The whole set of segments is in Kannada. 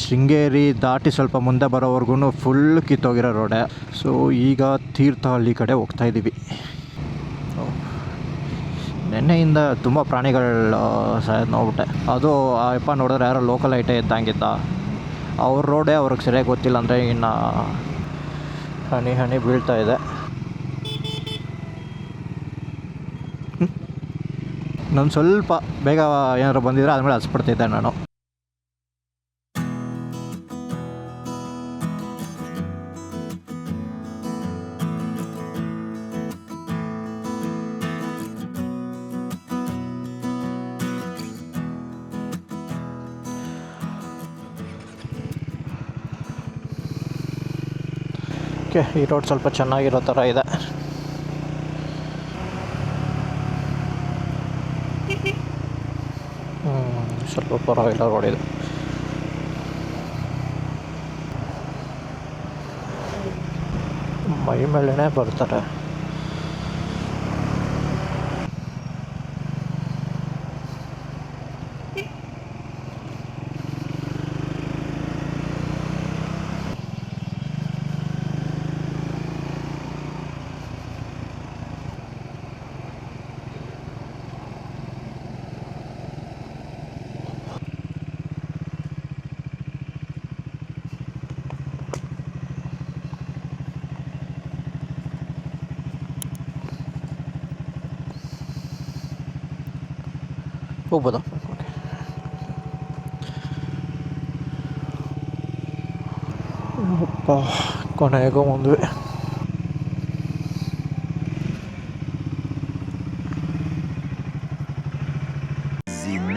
ಶೃಂಗೇರಿ ದಾಟಿ ಸ್ವಲ್ಪ ಮುಂದೆ ಬರೋವರೆಗೂ ಫುಲ್ ಕಿತ್ತೋಗಿರೋ ರೋಡೆ. ಸೊ ಈಗ ತೀರ್ಥಹಳ್ಳಿ ಕಡೆ ಹೋಗ್ತಾಯಿದ್ದೀವಿ. ನೆನ್ನೆಯಿಂದ ತುಂಬ ಪ್ರಾಣಿಗಳು ನೋಡ್ಬಿಟ್ಟೆ. ಅದು ಆ ಯಪ್ಪ ನೋಡಿದ್ರೆ ಯಾರೋ ಲೋಕಲ್ ಐಟೇ ಇದ್ದಂಗಿದ್ದ. ಅವ್ರ ರೋಡೇ ಅವ್ರಿಗೆ ಸರಿಯಾಗಿ ಗೊತ್ತಿಲ್ಲ ಅಂದರೆ ಇನ್ನು ಹನಿ ಹನಿ ಬೀಳ್ತಾ ಇದೆ. ನಾನು ಸ್ವಲ್ಪ ಬೇಗ ಏನಾದ್ರು ಬಂದಿದ್ರೆ ಆದಮೇಲೆ ಹಸ್ಬಿಡ್ತಿದ್ದೆ ನಾನು. ಓಕೆ, ಈ ರೋಡ್ ಸ್ವಲ್ಪ ಚೆನ್ನಾಗಿರೋ ಥರ ಇದೆ. ಸ್ವಲ್ಪ ಪರವಾಗಿಲ್ಲ ರೋಡ್ ಇದೆ. ಮೈ ಮೇಲೇ ಬರ್ತಾರೆ. ಹೋಗ್ಬೋದಾ? ಅಪ್ಪ, ಕೊನೆಗೂ ಬಂದ್ವಿ.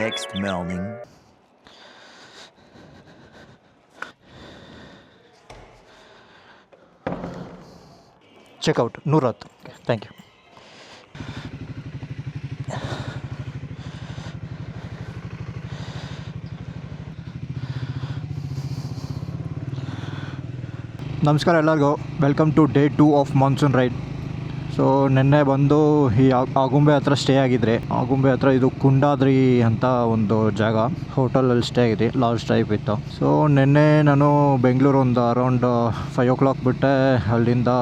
Next morning. Checkout 110. Thank you. ನಮಸ್ಕಾರ ಎಲ್ಲರಿಗೂ. Welcome to day 2 of monsoon ride. So ನಿನ್ನೆ ಬಂದು ಈ ಆಗುಂಬೆ ಹತ್ರ ಸ್ಟೇ ಆಗಿದ್ರಿ. ಆಗುಂಬೆ ಹತ್ರ ಇದು ಕುಂಡಾದ್ರಿ ಅಂತ ಒಂದು ಜಾಗ, ಹೋಟೆಲಲ್ಲಿ ಸ್ಟೇ ಆಗಿದೆ, ಲಾಡ್ಜ್ ಟೈಪ್ ಇತ್ತು. ಸೊ ನಿನ್ನೆ ನಾನು ಬೆಂಗಳೂರು ಒಂದು ಅರೌಂಡ್ 5 o'clock ಬಿಟ್ಟೆ. ಅಲ್ಲಿಂದ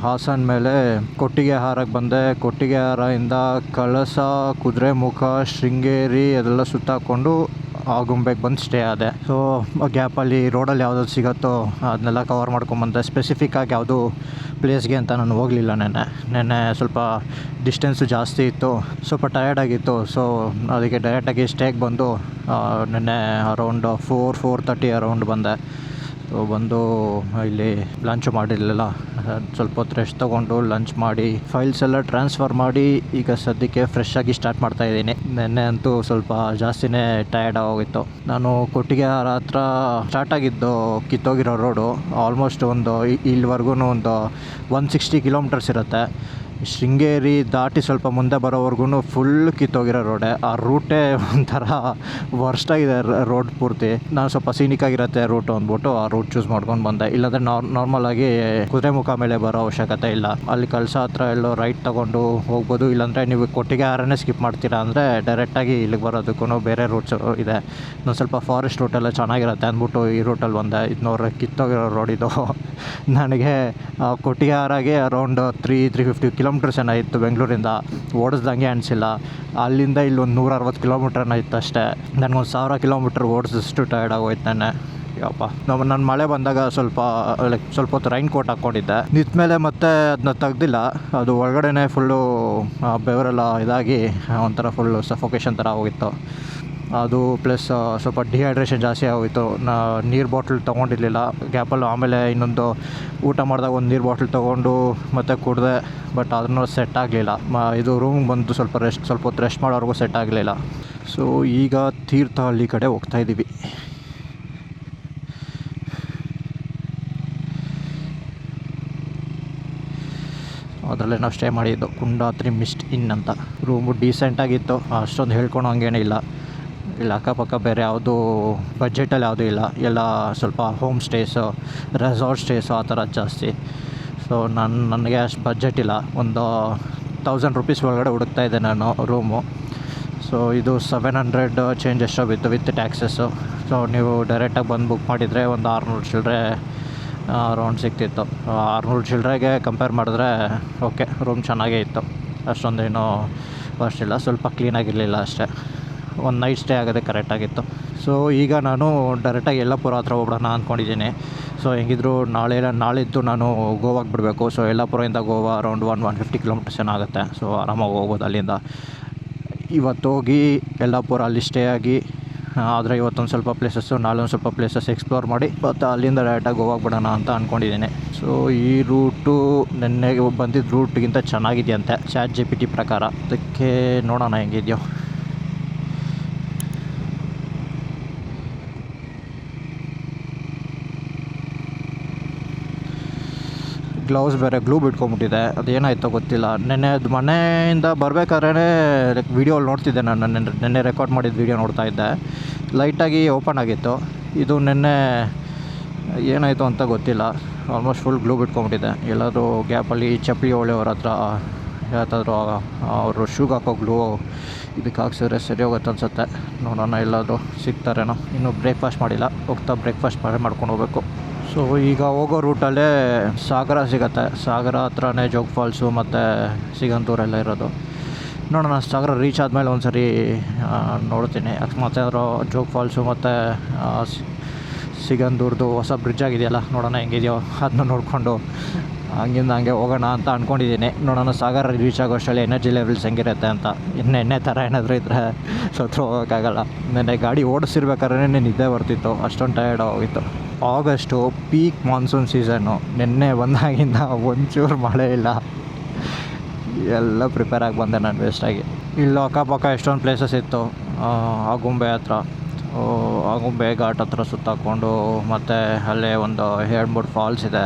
ಹಾಸನ ಮೇಲೆ ಕೊಟ್ಟಿಗೆಹಾರಕ್ಕೆ ಬಂದೆ. ಕೊಟ್ಟಿಗೆಹಾರದಿಂದ ಕಳಸ, ಕುದುರೆಮುಖ, ಶೃಂಗೇರಿ ಅದೆಲ್ಲ ಸುತ್ತಾಕೊಂಡು ಆಗುಂಬೆಗೆ ಬಂದು ಸ್ಟೇ ಆದೆ. ಸೊ ಗ್ಯಾಪಲ್ಲಿ ರೋಡಲ್ಲಿ ಯಾವುದಾದ್ರು ಸಿಗುತ್ತೋ ಅದನ್ನೆಲ್ಲ ಕವರ್ ಮಾಡ್ಕೊಂಬಂದೆ. ಸ್ಪೆಸಿಫಿಕ್ಕಾಗಿ ಯಾವುದು ಪ್ಲೇಸ್ಗೆ ಅಂತ ನಾನು ಹೋಗಲಿಲ್ಲ. ನೆನ್ನೆ ಸ್ವಲ್ಪ ಡಿಸ್ಟೆನ್ಸು ಜಾಸ್ತಿ ಇತ್ತು, ಸ್ವಲ್ಪ ಟಯರ್ಡಾಗಿತ್ತು. ಸೊ ಅದಕ್ಕೆ ಡೈರೆಕ್ಟಾಗಿ ಸ್ಟೇಗೆ ಬಂದು ನೆನ್ನೆ ಅರೌಂಡ್ 4:30 ಅರೌಂಡ್ ಬಂದೆ. ಸೊ ಬಂದು ಇಲ್ಲಿ ಲಂಚ್ ಮಾಡಿರಲಿಲ್ಲ, ಸ್ವಲ್ಪ ಹೊತ್ತು ರೆಸ್ಟ್ ತೊಗೊಂಡು ಲಂಚ್ ಮಾಡಿ ಫೈಲ್ಸ್ ಎಲ್ಲ ಟ್ರಾನ್ಸ್ಫರ್ ಮಾಡಿ ಈಗ ಸದ್ಯಕ್ಕೆ ಫ್ರೆಶ್ ಆಗಿ ಸ್ಟಾರ್ಟ್ ಮಾಡ್ತಾಯಿದ್ದೀನಿ. ನೆನ್ನೆ ಅಂತೂ ಸ್ವಲ್ಪ ಜಾಸ್ತಿನೇ ಟಯರ್ಡ್ ಆಗೋಗಿತ್ತು. ನಾನು ಕೊಟ್ಟಿಗೆಹಾರ ಹತ್ರ ಸ್ಟಾರ್ಟ್ ಆಗಿದ್ದು ಕಿತ್ತೋಗಿರೋ ರೋಡು ಆಲ್ಮೋಸ್ಟ್ ಒಂದು ಇಲ್ಲಿವರೆಗೂ ಒಂದು 160 ಕಿಲೋಮೀಟರ್ಸ್ ಇರುತ್ತೆ. ಶೃಂಗೇರಿ ದಾಟಿ ಸ್ವಲ್ಪ ಮುಂದೆ ಬರೋವರೆಗೂ ಫುಲ್ ಕಿತ್ತೋಗಿರೋ ರೋಡೆ. ಆ ರೂಟೇ ಒಂಥರ ವರ್ಸ್ಟಾಗಿದೆ ರೋಡ್ ಪೂರ್ತಿ. ನಾನು ಸ್ವಲ್ಪ ಸೀನಿಕ್ಕಾಗಿರುತ್ತೆ ರೂಟು ಅಂದ್ಬಿಟ್ಟು ಆ ರೂಟ್ ಚೂಸ್ ಮಾಡ್ಕೊಂಡು ಬಂದೆ. ಇಲ್ಲಾಂದರೆ ನಾರ್ಮಲಾಗಿ ಕುದುರೆಮುಖ ಮೇಲೆ ಬರೋ ಅವಶ್ಯಕತೆ ಇಲ್ಲ. ಅಲ್ಲಿ ಕಳಸ ಹತ್ರ ಎಲ್ಲೋ ರೈಟ್ ತೊಗೊಂಡು ಹೋಗ್ಬೋದು. ಇಲ್ಲಾಂದರೆ ನೀವು ಕೊಟ್ಟಿಗೆಹಾರನೇ ಸ್ಕಿಪ್ ಮಾಡ್ತೀರಾ ಅಂದರೆ ಡೈರೆಕ್ಟಾಗಿ ಇಲ್ಲಿಗೆ ಬರೋದಕ್ಕೂ ಬೇರೆ ರೂಟ್ಸ್ ಇದೆ. ನಾನು ಸ್ವಲ್ಪ ಫಾರೆಸ್ಟ್ ರೂಟೆಲ್ಲ ಚೆನ್ನಾಗಿರುತ್ತೆ ಅಂದ್ಬಿಟ್ಟು ಈ ರೂಟಲ್ಲಿ ಬಂದೆ. ಇದು ನೋಡ್ರೆ ಕಿತ್ತೋಗಿರೋ ರೋಡ್ ಇದು. ನನಗೆ ಕೊಟ್ಟಿಗೆಹಾರಗೆ ಅರೌಂಡ್ 350 ಕಿಲೋಮೀಟರ್ಸ್ ಏನೋ ಇತ್ತು ಬೆಂಗಳೂರಿಂದ. ಓಡಿಸ್ದಂಗೆ ಅನಿಸಿಲ್ಲ. ಅಲ್ಲಿಂದ ಇಲ್ಲೊಂದು 160 ಕಿಲೋಮೀಟ್ರನ್ನ ಇತ್ತು ಅಷ್ಟೇ. ನನಗೊಂದು 1000 ಕಿಲೋಮೀಟ್ರ್ ಓಡಿಸಿದಷ್ಟು ಟಯರ್ಡ್ ಆಗೋಯ್ತು ನೆನ್ನೆ. ಯಪ್ಪ, ನಾನು ಮಳೆ ಬಂದಾಗ ಸ್ವಲ್ಪ ಹೊತ್ತು ರೈನ್ ಕೋಟ್ ಹಾಕ್ಕೊಂಡಿದ್ದೆ. ನಿಂತ ಮೇಲೆ ಮತ್ತೆ ಅದನ್ನ ತೆಗ್ದಿಲ್ಲ. ಅದು ಒಳಗಡೆ ಫುಲ್ಲು ಬೆವರೆಲ್ಲ ಇದಾಗಿ ಒಂಥರ ಫುಲ್ಲು ಸಫೋಕೇಶನ್ ಥರ ಹೋಗಿತ್ತು. ಅದು ಪ್ಲಸ್ ಸ್ವಲ್ಪ ಡಿಹೈಡ್ರೇಷನ್ ಜಾಸ್ತಿ ಆಗೋಯಿತು. ನೀರು ಬಾಟ್ಲ್ ತೊಗೊಂಡಿರಲಿಲ್ಲ ಗ್ಯಾಪಲ್ಲಿ. ಆಮೇಲೆ ಇನ್ನೊಂದು ಊಟ ಮಾಡಿದಾಗ ಒಂದು ನೀರು ಬಾಟ್ಲ್ ತೊಗೊಂಡು ಮತ್ತೆ ಕುಡಿದೆ. ಬಟ್ ಅದನ್ನು ಸೆಟ್ ಆಗಲಿಲ್ಲ. ಇದು ರೂಮಿಗೆ ಬಂದು ಸ್ವಲ್ಪ ಹೊತ್ತು ರೆಸ್ಟ್ ಮಾಡೋವರೆಗೂ ಸೆಟ್ ಆಗಲಿಲ್ಲ. ಸೊ ಈಗ ತೀರ್ಥಹಳ್ಳಿ ಕಡೆ ಹೋಗ್ತಾಯಿದ್ದೀವಿ. ಅದರಲ್ಲೇ ನಾವು ಸ್ಟೇ ಮಾಡಿದ್ದು ಕುಂಡಾದ್ರಿ ಮಿಸ್ಟ್ ಇನ್ ಅಂತ. ರೂಮು ಡೀಸೆಂಟಾಗಿತ್ತು, ಅಷ್ಟೊಂದು ಹೇಳ್ಕೊಳೋ ಹಂಗೇನಿಲ್ಲ. ಇಲ್ಲ ಅಕ್ಕಪಕ್ಕ ಬೇರೆ ಯಾವುದು ಬಜೆಟಲ್ಲಿ ಯಾವುದೂ ಇಲ್ಲ. ಎಲ್ಲ ಸ್ವಲ್ಪ ಹೋಮ್ ಸ್ಟೇಸು, ರೆಸಾರ್ಟ್ ಸ್ಟೇಸು ಆ ಥರ ಜಾಸ್ತಿ. ಸೊ ನನಗೆ ಅಷ್ಟು ಬಜೆಟ್ ಇಲ್ಲ. ಒಂದು 1000 ರೂಪೀಸ್ ಒಳಗಡೆ ಹುಡುಕ್ತಾಯಿದ್ದೆ ನಾನು ರೂಮು. ಸೊ ಸೊ ಇದು 700 ಚೇಂಜ್ ಎಷ್ಟೋ ಬಿತ್ತು ವಿತ್ ಟ್ಯಾಕ್ಸಸ್ಸು. ಸೊ ನೀವು ಡೈರೆಕ್ಟಾಗಿ ಬಂದು ಬುಕ್ ಮಾಡಿದರೆ ಒಂದು 600 ಚಿಲ್ಲರೆ ರೌಂಡ್ ಸಿಗ್ತಿತ್ತು. 600 ಚಿಲ್ಲರೆಗೆ ಕಂಪೇರ್ ಮಾಡಿದ್ರೆ ಓಕೆ, ರೂಮ್ ಚೆನ್ನಾಗೇ ಇತ್ತು, ಅಷ್ಟೊಂದೇನೂ ಫಸ್ಟ್ ಇಲ್ಲ, ಸ್ವಲ್ಪ ಕ್ಲೀನಾಗಿರಲಿಲ್ಲ ಅಷ್ಟೇ. ಒಂದು ನೈಟ್ ಸ್ಟೇ ಆಗೋದೇ ಕರೆಕ್ಟಾಗಿತ್ತು. ಸೊ ಈಗ ನಾನು ಡೈರೆಕ್ಟಾಗಿ ಯಲ್ಲಾಪುರ ಹತ್ರ ಹೋಗ್ಬಿಡೋಣ ಅಂದ್ಕೊಂಡಿದ್ದೀನಿ. ಸೊ ಹೆಂಗಿದ್ರು ನಾಳಿದ್ದು ನಾನು ಗೋವಾಗೆ ಬಿಡಬೇಕು. ಸೊ ಯಲ್ಲಾಪುರದಿಂದ ಗೋವಾ ಅರೌಂಡ್ 150 ಕಿಲೋಮೀಟರ್ಸ್ ಏನಾಗುತ್ತೆ. ಸೊ ಆರಾಮಾಗಿ ಹೋಗ್ಬೋದು ಅಲ್ಲಿಂದ. ಇವತ್ತು ಹೋಗಿ ಯಲ್ಲಾಪುರ ಅಲ್ಲಿ ಸ್ಟೇ ಆಗಿ, ಆದರೆ ಇವತ್ತೊಂದು ಸ್ವಲ್ಪ ಪ್ಲೇಸಸ್ಸು, ನಾಳೆ ಒಂದು ಸ್ವಲ್ಪ ಪ್ಲೇಸಸ್ ಎಕ್ಸ್ಪ್ಲೋರ್ ಮಾಡಿ ಮತ್ತು ಅಲ್ಲಿಂದ ಡೈರೆಕ್ಟಾಗಿ ಗೋವಾಗೆ ಬಿಡೋಣ ಅಂತ ಅಂದ್ಕೊಂಡಿದ್ದೀನಿ. ಸೊ ಈ ರೂಟು ನೆನ್ನೆ ಬಂದಿದ್ದ ರೂಟ್ಗಿಂತ ಚೆನ್ನಾಗಿದೆಯಂತೆ ChatGPT ಪ್ರಕಾರ. ಅದಕ್ಕೆ ನೋಡೋಣ ಹೆಂಗಿದೆಯೋ. ಗ್ಲೌಸ್ ಬೇರೆ ಗ್ಲೂ ಬಿಟ್ಕೊಂಬಿಟ್ಟಿದೆ, ಅದೇನಾಯ್ತೋ ಗೊತ್ತಿಲ್ಲ. ಅದು ಮನೆಯಿಂದ ಬರಬೇಕಾದ್ರೆ ಲೈಕ್ ವೀಡಿಯೋಲ್ಲಿ ನೋಡ್ತಿದ್ದೆ, ನಾನು ನೆನ್ನೆ ರೆಕಾರ್ಡ್ ಮಾಡಿದ ವೀಡಿಯೋ ನೋಡ್ತಾ ಇದ್ದೆ. ಲೈಟಾಗಿ ಓಪನ್ ಆಗಿತ್ತು. ಇದು ನೆನ್ನೆ ಏನಾಯಿತು ಅಂತ ಗೊತ್ತಿಲ್ಲ, ಆಲ್ಮೋಸ್ಟ್ ಫುಲ್ ಗ್ಲೂ ಬಿಟ್ಕೊಂಬಿಟ್ಟಿದೆ. ಎಲ್ಲಾದರೂ ಗ್ಯಾಪಲ್ಲಿ ಚಪ್ಪಲಿ ಒಳ್ಳೆಯವ್ರ ಹತ್ರ ಯಾವ್ದಾದ್ರು ಅವರು ಶೂಗೆ ಹಾಕೋ ಗ್ಲೂ ಇದಕ್ಕೆ ಹಾಕ್ಸಿದ್ರೆ ಸರಿ ಹೋಗುತ್ತೆ ಅನಿಸುತ್ತೆ. ನೋಡೋಣ ಎಲ್ಲಾದರೂ ಸಿಗ್ತಾರೇನೋ. ಇನ್ನೂ ಬ್ರೇಕ್ಫಾಸ್ಟ್ ಮಾಡಿಲ್ಲ, ಹೋಗ್ತಾ ಬ್ರೇಕ್ಫಾಸ್ಟ್ ಮಾಡ್ಕೊಂಡು ಹೋಗಬೇಕು. ಸೊ ಈಗ ಹೋಗೋ ರೂಟಲ್ಲೇ ಸಾಗರ ಸಿಗುತ್ತೆ. ಸಾಗರ ಹತ್ರನೇ ಜೋಗ್ ಫಾಲ್ಸು ಮತ್ತು ಸಿಗಂದೂರೆಲ್ಲ ಇರೋದು. ನೋಡೋಣ, ಸಾಗರ ರೀಚ್ ಆದಮೇಲೆ ಒಂದು ಸರಿ ನೋಡ್ತೀನಿ. ಅಕಸ್ಮಾತ್ ಏನಾದ್ರು ಜೋಗ್ ಫಾಲ್ಸು ಮತ್ತು ಸಿಗಂದೂರ್ದು ಹೊಸ ಬ್ರಿಡ್ಜ್ ಆಗಿದೆಯಲ್ಲ, ನೋಡೋಣ ಹೆಂಗಿದೆಯೋ, ಅದನ್ನ ನೋಡಿಕೊಂಡು ಹಂಗಿಂದ ಹಂಗೆ ಹೋಗೋಣ ಅಂತ ಅಂದ್ಕೊಂಡಿದ್ದೀನಿ. ನೋಡೋಣ ಸಾಗರ ರೀಚ್ ಆಗೋಷ್ಟರಲ್ಲಿ ಎನರ್ಜಿ ಲೆವೆಲ್ಸ್ ಹೆಂಗಿರುತ್ತೆ ಅಂತ. ಎಣ್ಣೆ ಥರ ಏನಾದರೂ ಇದ್ದರೆ ಸತ್ರ ಹೋಗೋಕ್ಕಾಗಲ್ಲ. ನೆನ್ನೆ ಗಾಡಿ ಓಡಿಸಿರ್ಬೇಕಾದ್ರೆ ನಿದ್ದೆ ಬರ್ತಿತ್ತು, ಅಷ್ಟೊಂದು ಟಯರ್ಡ್ ಹೋಗಿತ್ತು. August peak monsoon season. ನೆನ್ನೆ ಬಂದಾಗಿಂದ ಒಂಚೂರು ಮಳೆ ಇಲ್ಲ, ಎಲ್ಲ ಪ್ರಿಪೇರ್ ಆಗಿ ಬಂದೆ ನಾನು ವೇಸ್ಟಾಗಿ. ಇಲ್ಲಿ ಅಕ್ಕಪಕ್ಕ ಎಷ್ಟೊಂದು ಪ್ಲೇಸಸ್ ಇತ್ತು. ಆಗುಂಬೆ ಹತ್ರ, ಆಗುಂಬೆ ಘಾಟ್ ಹತ್ರ ಸುತ್ತಾಕೊಂಡು, ಮತ್ತು ಅಲ್ಲೇ ಒಂದು 2-3 ಫಾಲ್ಸ್ ಇದೆ,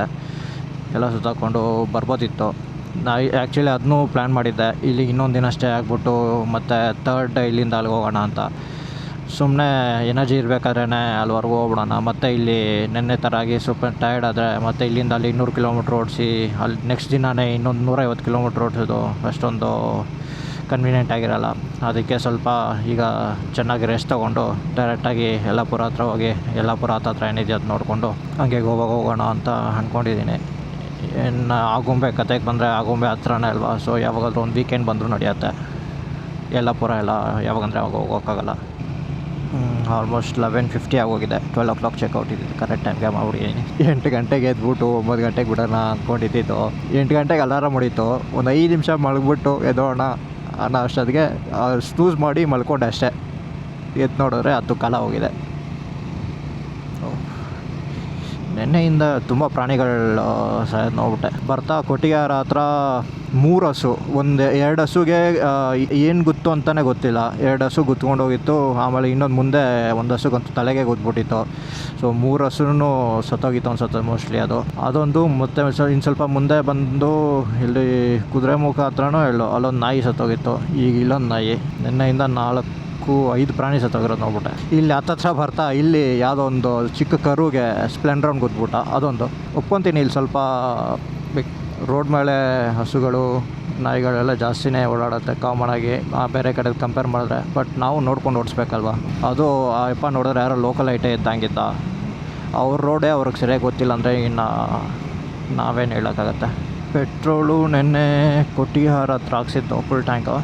ಎಲ್ಲ ಸುತ್ತಾಕೊಂಡು ಬರ್ಬೋದಿತ್ತು. ಆ್ಯಕ್ಚುಲಿ ಅದನ್ನೂ ಪ್ಲ್ಯಾನ್ ಮಾಡಿದ್ದೆ, ಇಲ್ಲಿ ಇನ್ನೊಂದು ದಿನ ಸ್ಟೇ ಆಗಿಬಿಟ್ಟು ಮತ್ತು ಥರ್ಡ್ ಡೇ ಇಲ್ಲಿಂದ ಅಲ್ಲಿಗೆ ಹೋಗೋಣ ಅಂತ. ಸುಮ್ಮನೆ ಎನರ್ಜಿ ಇರಬೇಕಾದ್ರೇ ಅಲ್ಲಿವರೆಗೂ ಹೋಗ್ಬಿಡೋಣ. ಮತ್ತು ಇಲ್ಲಿ ನೆನ್ನೆ ಥರ ಆಗಿ ಸ್ವಲ್ಪ ಟಯರ್ಡ್ ಆದರೆ ಮತ್ತೆ ಇಲ್ಲಿಂದ ಅಲ್ಲಿ 200 ಕಿಲೋಮೀಟ್ರ್ ಓಡಿಸಿ ಅಲ್ಲಿ ನೆಕ್ಸ್ಟ್ ದಿನವೇ ಇನ್ನೊಂದು 150 ಕಿಲೋಮೀಟ್ರ್ ಓಡಿಸೋದು ಅಷ್ಟೊಂದು ಕನ್ವೀನಿಯೆಂಟ್ ಆಗಿರಲ್ಲ. ಅದಕ್ಕೆ ಸ್ವಲ್ಪ ಈಗ ಚೆನ್ನಾಗಿ ರೆಸ್ಟ್ ತೊಗೊಂಡು ಡೈರೆಕ್ಟಾಗಿ ಯಲ್ಲಾಪುರ ಹತ್ರ ಹೋಗಿ, ಯಲ್ಲಾಪುರ ಹತ್ರ ಏನಿದೆ ಅದು ನೋಡಿಕೊಂಡು ಹಂಗೆ ಗೋವಾಗೆ ಹೋಗೋಣ ಅಂತ ಅಂದ್ಕೊಂಡಿದ್ದೀನಿ. ಇನ್ನು ಆಗುಂಬೆ ಕತೆಗೆ ಬಂದರೆ ಆಗುಂಬೆ ಹತ್ರನೇ ಅಲ್ವಾ. ಸೊ ಯಾವಾಗಾದ್ರೂ ಒಂದು ವೀಕೆಂಡ್ ಬಂದರೂ ನಡೆಯುತ್ತೆ. ಯಲ್ಲಾಪುರ ಎಲ್ಲ ಯಾವಾಗಂದರೆ ಅವಾಗ ಹೋಗೋಕ್ಕಾಗಲ್ಲ. ಆಲ್ಮೋಸ್ಟ್ 11:50 ಆಗೋಗಿದೆ. 12 o'clock ಚೆಕ್ಔಟ್ ಇದ್ದಿದ್ದು, ಕರೆಕ್ಟ್ ಟೈಮ್ಗೆ ಮಾಡ್ಬಿಟ್ಟಿದ್ದೀನಿ. 8 ಗಂಟೆಗೆ ಎದ್ಬಿಟ್ಟು 9 ಗಂಟೆಗೆ ಬಿಡೋಣ ಅಂದ್ಕೊಂಡಿದ್ದು. 8 ಗಂಟೆಗೆ ಅಲಾರಾಮ್ ಹೊಡೀತು, ಒಂದು 5 ನಿಮಿಷ ಮಲಗಿಬಿಟ್ಟು ಎದ್ದೋಣ ಅನ್ನೋ ಅಷ್ಟೊತ್ತಿಗೆ ಸ್ನೂಸ್ ಮಾಡಿ ಮಲ್ಕೊಂಡೆ ಅಷ್ಟೇ. ಎದ್ದು ನೋಡಿದ್ರೆ 10 ಕಾಲ ಹೋಗಿದೆ. ನೆನ್ನೆಯಿಂದ ತುಂಬ ಪ್ರಾಣಿಗಳು ಸಾಯೋದು ನೋಡ್ಬಿಟ್ಟೆ. ಬರ್ತಾ ಕೊಟ್ಟಿಗೆಹಾರ ಹತ್ರ 3 ಹಸು, 2 ಹಸುಗೆ ಏನು ಗುತ್ತು ಅಂತಲೇ ಗೊತ್ತಿಲ್ಲ, 2 ಹಸು ಗುತ್ಕೊಂಡು ಹೋಗಿತ್ತು. ಆಮೇಲೆ ಇನ್ನೊಂದು ಮುಂದೆ ಒಂದು ಹಸುಗಂತೂ ತಲೆಗೆ ಗುದ್ಬಿಟ್ಟಿತ್ತು. ಸೊ 3 ಹಸುನೂ ಸತ್ತೋಗಿತ್ತು ಅನ್ಸುತ್ತೆ ಮೋಸ್ಟ್ಲಿ ಅದೊಂದು. ಮತ್ತು ಇನ್ನು ಸ್ವಲ್ಪ ಮುಂದೆ ಬಂದು ಇಲ್ಲಿ ಕುದುರೆಮುಖ ಹತ್ರನೋ ಅಲ್ಲೊಂದು ನಾಯಿ ಸತ್ತೋಗಿತ್ತು. ಈಗ ಇಲ್ಲೊಂದು ನಾಯಿ. ನೆನ್ನೆಯಿಂದ 4-5 ಪ್ರಾಣಿ ಸತ್ತೋಗಿರೋದು ನೋಡ್ಬಿಟ್ಟೆ. ಇಲ್ಲಿ ಹತ್ತತ್ರ ಬರ್ತಾ ಇಲ್ಲಿ ಯಾವುದೋ ಒಂದು ಚಿಕ್ಕ ಕರುಗೆ ಸ್ಪ್ಲೆಂಡ್ರನ್ ಗುದ್ಬಿಟ್ಟ. ಅದೊಂದು ಒಪ್ಕೊತೀನಿ, ಇಲ್ಲಿ ಸ್ವಲ್ಪ ರೋಡ್ ಮೇಲೆ ಹಸುಗಳು ನಾಯಿಗಳೆಲ್ಲ ಜಾಸ್ತಿನೇ ಓಡಾಡುತ್ತೆ ಕಾಮನ್ ಆಗಿ ಬೇರೆ ಕಡೆ ಕಂಪೇರ್ ಮಾಡಿದ್ರೆ. ಬಟ್ ನಾವು ನೋಡ್ಕೊಂಡು ಓಡಿಸ್ಬೇಕಲ್ವ. ಅದು ಆ ಯಪ್ಪ ನೋಡಿದ್ರೆ ಯಾರೋ ಲೋಕಲ್ ಐಟೇ ಇದ್ದಂಗಿದ್ದ. ಅವ್ರ ರೋಡೇ ಅವ್ರಿಗೆ ಸರಿಯಾಗಿ ಗೊತ್ತಿಲ್ಲ ಅಂದರೆ ಇನ್ನು ನಾವೇನು ಹೇಳೋಕ್ಕಾಗತ್ತೆ. ಪೆಟ್ರೋಲು ನೆನ್ನೆ ಕೊಟ್ಟಿಗೆಹಾರ ಹತ್ರ ಹಾಕ್ಸಿದ್ದು ಫುಲ್ ಟ್ಯಾಂಕು.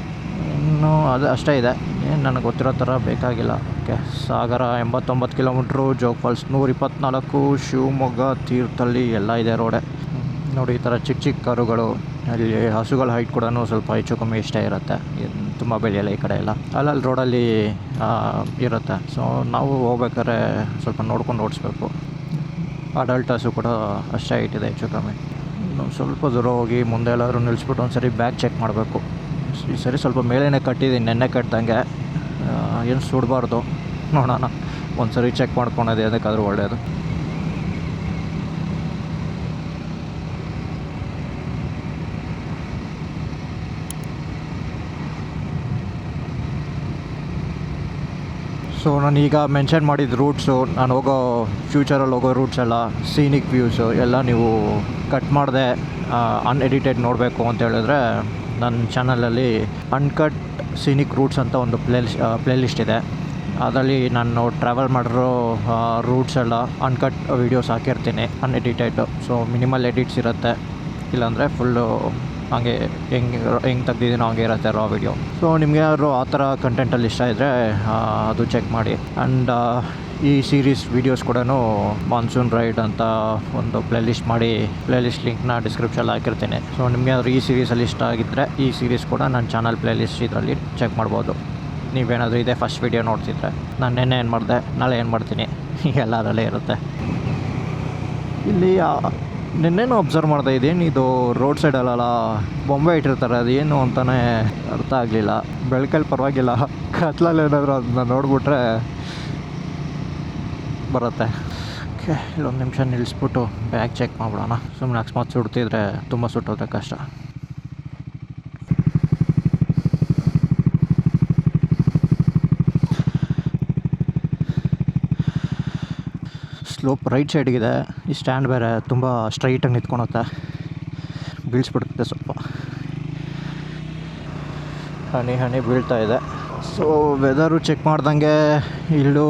ಇನ್ನೂ ಅದು ಅಷ್ಟೇ ಇದೆ, ಏನು ನನಗೆ ಗೊತ್ತಿರೋ ಥರ ಬೇಕಾಗಿಲ್ಲ. ಓಕೆ, ಸಾಗರ 89 ಕಿಲೋಮೀಟ್ರು, ಜೋಗ್ ಫಾಲ್ಸ್ 124, ಶಿವಮೊಗ್ಗ ತೀರ್ಥಹಳ್ಳಿ ಎಲ್ಲ ಇದೆ ರೋಡೆ. ನೋಡಿ ಈ ಥರ ಚಿಕ್ಕ ಚಿಕ್ಕ ಕರುಗಳು. ಅಲ್ಲಿ ಹಸುಗಳ ಹೈಟ್ ಕೂಡ ಸ್ವಲ್ಪ ಹೆಚ್ಚು ಕಮ್ಮಿ ಇಷ್ಟೇ ಇರುತ್ತೆ, ತುಂಬ ಬೆಳೆಯಲ್ಲ ಈ ಕಡೆ ಎಲ್ಲ. ಅಲ್ಲಲ್ಲಿ ರೋಡಲ್ಲಿ ಇರುತ್ತೆ. ಸೊ ನಾವು ಹೋಗ್ಬೇಕಾದ್ರೆ ಸ್ವಲ್ಪ ನೋಡ್ಕೊಂಡು ಓಡಿಸ್ಬೇಕು. ಅಡಲ್ಟ್ ಹಸು ಕೂಡ ಅಷ್ಟೇ ಹೈಟ್ ಇದೆ ಹೆಚ್ಚು ಕಮ್ಮಿ. ಸ್ವಲ್ಪ ದೂರ ಹೋಗಿ ಮುಂದೆ ಎಲ್ಲಾದರೂ ನಿಲ್ಲಿಸ್ಬಿಟ್ಟು ಒಂದು ಸರಿ ಬ್ಯಾಗ್ ಚೆಕ್ ಮಾಡಬೇಕು. ಈ ಸರಿ ಸ್ವಲ್ಪ ಮೇಲೇ ಕಟ್ಟಿದ್ದೀನಿ, ನೆನ್ನೆ ಕಟ್ಟಿದಂಗೆ, ಏನು ಸುಡಬಾರ್ದು. ನೋಡೋಣ, ಒಂದು ಸರಿ ಚೆಕ್ ಮಾಡ್ಕೊಳೋದು ಅದಕ್ಕಾದ್ರೂ ಒಳ್ಳೆಯದು. ಸೊ ನಾನೀಗ ಮೆನ್ಷನ್ ಮಾಡಿದ ರೂಟ್ಸು, ನಾನು ಹೋಗೋ ಫ್ಯೂಚರಲ್ಲಿ ಹೋಗೋ ರೂಟ್ಸ್ ಎಲ್ಲ, ಸೀನಿಕ್ ವ್ಯೂಸು ಎಲ್ಲ ನೀವು ಕಟ್ ಮಾಡದೆ ಅನ್ಎಡಿಟೆಡ್ ನೋಡಬೇಕು ಅಂತ ಹೇಳಿದ್ರೆ ನನ್ನ ಚಾನಲಲ್ಲಿ ಅನ್ಕಟ್ ಸೀನಿಕ್ ರೂಟ್ಸ್ ಅಂತ ಒಂದು ಪ್ಲೇಲಿಸ್ಟ್ ಇದೆ. ಅದರಲ್ಲಿ ನಾನು ಟ್ರಾವೆಲ್ ಮಾಡಿರೋ ರೂಟ್ಸ್ ಎಲ್ಲ ಅನ್ಕಟ್ ವೀಡಿಯೋಸ್ ಹಾಕಿರ್ತೀನಿ, ಅನ್ಎಡಿಟೆಡ್. ಸೊ ಮಿನಿಮಲ್ ಎಡಿಟ್ಸ್ ಇರುತ್ತೆ, ಇಲ್ಲಾಂದರೆ ಫುಲ್ಲು ಹಾಗೆ ಹೆಂಗೆ ತೆಗ್ದಿದ್ದೀನೋ ಹಂಗೆ ಇರುತ್ತೆ ರಾ ವೀಡಿಯೋ. ಸೊ ನಿಮಗೇನಾದ್ರು ಆ ಥರ ಕಂಟೆಂಟಲ್ಲಿ ಇಷ್ಟ ಇದ್ದರೆ ಅದು ಚೆಕ್ ಮಾಡಿ. ಆ್ಯಂಡ್ ಈ ಸೀರೀಸ್ ವೀಡಿಯೋಸ್ ಕೂಡ ಮಾನ್ಸೂನ್ ರೈಡ್ ಅಂತ ಒಂದು ಪ್ಲೇಲಿಸ್ಟ್ ಲಿಂಕ್ನ ಡಿಸ್ಕ್ರಿಪ್ಷನಲ್ಲಿ ಹಾಕಿರ್ತೀನಿ. ಸೊ ನಿಮಗೇನಾದ್ರು ಈ ಸೀರೀಸಲ್ಲಿ ಇಷ್ಟ ಆಗಿದ್ದರೆ ಈ ಸೀರೀಸ್ ಕೂಡ ನನ್ನ ಚಾನಲ್ ಪ್ಲೇಲಿಸ್ಟ್ ಇದರಲ್ಲಿ ಚೆಕ್ ಮಾಡ್ಬೋದು. ನೀವೇನಾದರೂ ಇದೇ ಫಸ್ಟ್ ವೀಡಿಯೋ ನೋಡ್ತಿದ್ರೆ ನಾನು ನೆನ್ನೆ ಏನು ಮಾಡಿದೆ, ನಾಳೆ ಏನು ಮಾಡ್ತೀನಿ, ಎಲ್ಲ ಅದರಲ್ಲೇ ಇರುತ್ತೆ. ಇಲ್ಲಿ ನಿನ್ನೆನೂ ಅಬ್ಸರ್ವ್ ಮಾಡ್ದೆ, ಇದೇನಿದು ರೋಡ್ ಸೈಡಲ್ಲ ಬೊಂಬೆ ಇಟ್ಟಿರ್ತಾರೆ, ಅದೇನು ಅಂತಲೇ ಅರ್ಥ ಆಗಲಿಲ್ಲ. ಬೆಳಕಲ್ಲಿ ಪರವಾಗಿಲ್ಲ, ಕತ್ಲಲ್ಲಿ ಏನಾದರೂ ಅದನ್ನ ನೋಡಿಬಿಟ್ರೆ ಬರುತ್ತೆ. ಓಕೆ, ಇಲ್ಲೊಂದು ನಿಮಿಷ ನಿಲ್ಲಿಸ್ಬಿಟ್ಟು ಬ್ಯಾಗ್ ಚೆಕ್ ಮಾಡಿಬಿಡೋಣ. ಸುಮ್ಮನೆ ಅಕಸ್ಮಾತ್ ಸುಡ್ತಿದ್ರೆ ತುಂಬ ಸುಟ್ಟೋದ್ರೆ ಕಷ್ಟ. ಸ್ಲೋಪ್ ರೈಟ್ ಸೈಡ್ಗಿದೆ. ಈ ಸ್ಟ್ಯಾಂಡ್ ಬೇರೆ ತುಂಬ ಸ್ಟ್ರೈಟಾಗಿ ನಿಂತ್ಕೊಳುತ್ತೆ, ಬೀಳಿಸ್ಬಿಡುತ್ತೆ ಸ್ವಲ್ಪ. ಹನಿ ಬೀಳ್ತಾ ಇದೆ. ಸೊ ವೆದರು ಚೆಕ್ ಮಾಡ್ದಂಗೆ ಇಲ್ಲೂ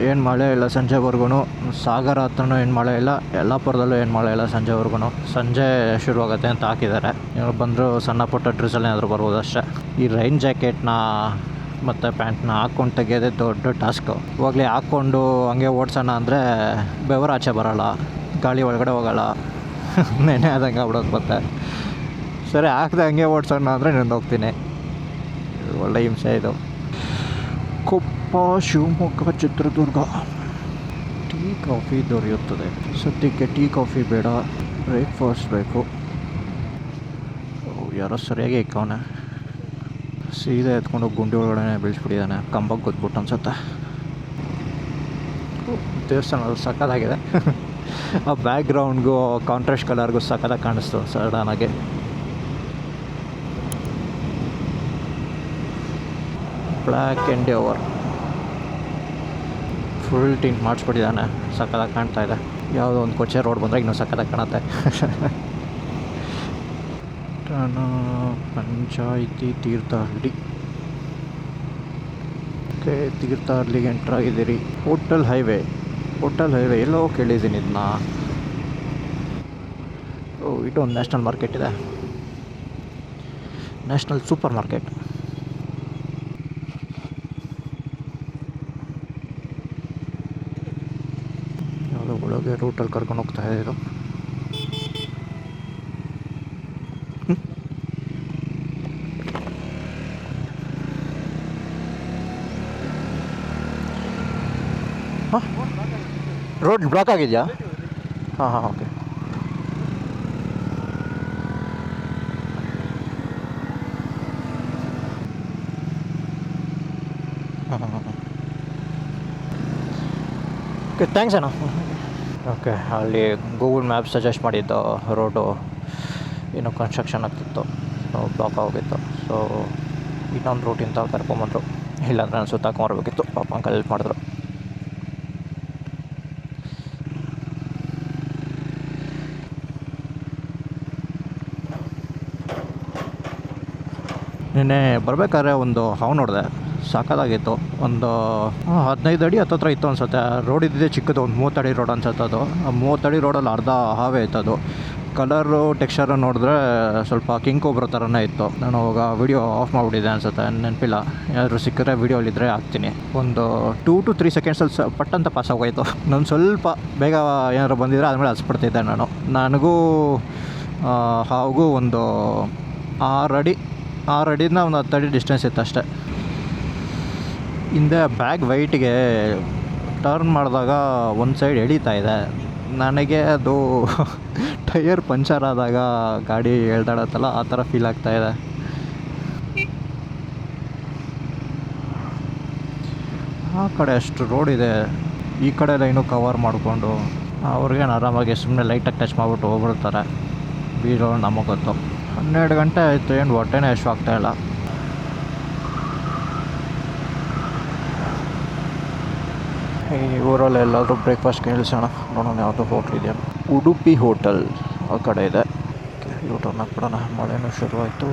ಏನು ಮಳೆ ಇಲ್ಲ ಸಂಜೆವರೆಗೂ. ಸಾಗರ ಹತ್ರನೂ ಏನು ಮಳೆ ಇಲ್ಲ, ಯಲ್ಲಾಪುರದಲ್ಲೂ ಏನು ಮಳೆ ಇಲ್ಲ ಸಂಜೆವರೆಗೂ. ಸಂಜೆ ಶುರುವಾಗುತ್ತೆ ಅಂತ ಹಾಕಿದ್ದಾರೆ. ಇವ್ರು ಬಂದರೂ ಸಣ್ಣ ಪುಟ್ಟ ಡ್ರೆಸ್ಸಲ್ಲಿ ಏನಾದರೂ ಬರ್ಬೋದು ಅಷ್ಟೇ. ಈ ರೈನ್ ಜಾಕೆಟ್ನ ಮತ್ತು ಪ್ಯಾಂಟ್ನ ಹಾಕ್ಕೊಂಡು ತೆಗೆಯೋದೇ ದೊಡ್ಡ ಟಾಸ್ಕು. ಇವಾಗಲೇ ಹಾಕ್ಕೊಂಡು ಹಂಗೆ ಓಡಿಸೋಣ ಅಂದರೆ ಬೆವರು ಆಚೆ ಬರೋಲ್ಲ, ಗಾಳಿ ಒಳಗಡೆ ಹೋಗೋಲ್ಲ, ನೆನೆ ಆದಂಗೆ ಆಗ್ಬಿಡೋದು ಮತ್ತೆ. ಸರಿ ಹಾಕ್ದೆ ಹಂಗೆ ಓಡಿಸೋಣ ಅಂದರೆ ನಾನು ಹೋಗ್ತೀನಿ. ಒಳ್ಳೆ ಹಿಂಸೆ ಇದು. ಕೊಪ್ಪ, ಶಿವಮೊಗ್ಗ, ಚಿತ್ರದುರ್ಗ. ಟೀ ಕಾಫಿ ದೊರೆಯುತ್ತದೆ ಸದ್ಯಕ್ಕೆ. ಟೀ ಕಾಫಿ ಬೇಡ, ಬ್ರೇಕ್ಫಾಸ್ಟ್ ಬೇಕು. ಯಾರೋ ಸರಿಯಾಗಿ ಇಕ್ಕವನೆ, ಸೀದಾ ಎತ್ಕೊಂಡು ಗುಂಡಿ ಒಳಗಡೆ ಬೀಳಿಸ್ಬಿಟ್ಟಿದ್ದಾನೆ. ಕಂಬಕ್ಕೆ ಗೊತ್ಬಿಟ್ಟು ಅನ್ಸುತ್ತೆ. ದೇವಸ್ಥಾನ ಸಕ್ಕತ್ತಾಗಿದೆ. ಆ ಬ್ಯಾಕ್ಗ್ರೌಂಡ್ಗೂ ಕಾಂಟ್ರಾಸ್ಟ್ ಕಲರ್ಗೂ ಸಕ್ಕತ್ತಾಗಿ ಕಾಣಿಸ್ತು ಸಡನ್ನಾಗಿ. Black and over full tint ಮಾಡಿಸ್ಬಿಟ್ಟಿದ್ದಾನೆ, ಸಕ್ಕತ್ತಾಗಿ ಕಾಣ್ತಾ ಇದೆ. ಯಾವುದೋ ಒಂದು ಕೊಚ್ಚೆ ರೋಡ್ ಬಂದರೆ ಇನ್ನೂ ಸಕ್ಕತ್ತಾಗಿ ಕಾಣುತ್ತೆ. ಪಂಚಾಯಿತಿ ತೀರ್ಥಹಳ್ಳಿ. ಓಕೆ, ತೀರ್ಥಹಳ್ಳಿಗೆ ಎಂಟ್ರ್ ಆಗಿದ್ದೀರಿ. ಹೋಟೆಲ್ ಹೈವೇ ಎಲ್ಲೋ ಕೇಳಿದ್ದೀನಿ ಇದನ್ನ. ಇದು ಒಂದು ನ್ಯಾಷನಲ್ ಮಾರ್ಕೆಟ್ ಇದೆ, ನ್ಯಾಷನಲ್ ಸೂಪರ್ ಮಾರ್ಕೆಟ್. ಯಾವುದೋ ಒಳಗೆ ರೂಟಲ್ಲಿ ಕರ್ಕೊಂಡು ಹೋಗ್ತಾ ಇದೆ ಇದು. ರೋಡ್ ಬ್ಲಾಕ್ ಆಗಿದೆಯಾ? ಹಾಂ ಓಕೆ. ಓಕೆ, ಥ್ಯಾಂಕ್ಸ್ ಅಣ್ಣ. ಓಕೆ, ಅಲ್ಲಿ ಗೂಗಲ್ ಮ್ಯಾಪ್ ಸಜೆಸ್ಟ್ ಮಾಡಿದ್ದು ರೋಡು ಏನೋ ಕನ್ಸ್ಟ್ರಕ್ಷನ್ ಆಗ್ತಿತ್ತು, ಬ್ಲಾಕ್ ಆಗೋಗಿತ್ತು. ಸೊ ಇನ್ನೊಂದು ರೂಟಿಂದ ಕರ್ಕೊಂಬಂದರು, ಇಲ್ಲಾಂದರೆ ನಾನು ಸುತ್ತಾಕೊಂಬರ್ಬೇಕಿತ್ತು. ಪಾಪ ಅಂಕಲ್ ಹೆಲ್ಪ್ ಮಾಡಿದ್ರು. ನಿನ್ನೆ ಬರಬೇಕಾದ್ರೆ ಒಂದು ಹಾವು ನೋಡಿದೆ, ಸಾಕಾಗಿತ್ತು. ಒಂದು 15 ಅಡಿ ಹತ್ತತ್ರ ಇತ್ತು ಅನ್ಸುತ್ತೆ. ರೋಡ್ ಇದ್ದಿದ್ದೆ ಚಿಕ್ಕದು, ಒಂದು 30 ಅಡಿ ರೋಡ್ ಅನ್ಸುತ್ತೆ ಅದು. ಆ 30 ಅಡಿ ರೋಡಲ್ಲಿ ಅರ್ಧ ಹಾವೇ ಇತ್ತು ಅದು. ಕಲರು ಟೆಕ್ಸ್ಚರು ನೋಡಿದ್ರೆ ಸ್ವಲ್ಪ ಕಿಂಗ್ ಕೋಬ್ರಾ ಥರನೇ ಇತ್ತು. ನಾನು ಅವಾಗ ವೀಡಿಯೋ ಆಫ್ ಮಾಡಿಬಿಟ್ಟಿದ್ದೆ ಅನ್ಸುತ್ತೆ, ನೆನಪಿಲ್ಲ. ಏನಾದರೂ ಸಿಕ್ಕಿದ್ರೆ ವೀಡಿಯೋಲಿದ್ದರೆ ಹಾಕ್ತೀನಿ. ಒಂದು 2 to 3 ಸೆಕೆಂಡ್ಸಲ್ಲಿ ಪಟ್ಟಂತ ಪಾಸ್ ಆಗೋಯ್ತು. ನಾನು ಸ್ವಲ್ಪ ಬೇಗ ಏನಾದ್ರು ಬಂದಿದ್ರೆ ಆದಮೇಲೆ ಹಸ್ಬಿಡ್ತಿದ್ದೆ ನಾನು. ನನಗೂ ಹಾವಿಗೂ ಒಂದು 6 ಅಡಿಯಿಂದ ಒಂದು 10 ಅಡಿ ಡಿಸ್ಟೆನ್ಸ್ ಇತ್ತು ಅಷ್ಟೇ. ಹಿಂದೆ ಬ್ಯಾಗ್ ವೈಟಿಗೆ ಟರ್ನ್ ಮಾಡಿದಾಗ ಒಂದು ಸೈಡ್ ಎಳೀತಾ ಇದೆ. ನನಗೆ ಅದು ಟೈರ್ ಪಂಚರ್ ಆದಾಗ ಗಾಡಿ ಎಳ್ದಾಡತ್ತಲ್ಲ, ಆ ಥರ ಫೀಲ್ ಆಗ್ತಾಯಿದೆ. ಆ ಕಡೆ ಅಷ್ಟು ರೋಡ್ ಇದೆ, ಈ ಕಡೆ ಎಲ್ಲ ಇನ್ನೂ ಕವರ್ ಮಾಡಿಕೊಂಡು ಅವ್ರಿಗೇನು ಆರಾಮಾಗಿ ಸುಮ್ಮನೆ ಲೈಟಾಗಿ ಟಚ್ ಮಾಡಿಬಿಟ್ಟು ಹೋಗ್ಬಿಡ್ತಾರೆ. ಬೀರೋ ನಮಗೆ ಗೊತ್ತು. 12 ಗಂಟೆ ಆಯಿತು, ಏನು ಹೊಟ್ಟೆನೇ ಎಷ್ಟು ಆಗ್ತಾಯಿಲ್ಲ. ಈ ಊರಲ್ಲಿ ಎಲ್ಲಾದರೂ ಬ್ರೇಕ್ಫಾಸ್ಟ್ಗೆ ನಿಲ್ಲಿಸೋಣ, ನೋಡೋಣ ಯಾವುದೋ ಹೋಟ್ಲ್ ಇದೆಯಾ. ಉಡುಪಿ ಹೋಟೆಲ್ ಆ ಕಡೆ ಇದೆ. ಯೂಟರ್ನ್ ಹಾಕ್ಬಿಡೋಣ, ಮಳೆನೂ ಶುರುವಾಯಿತು.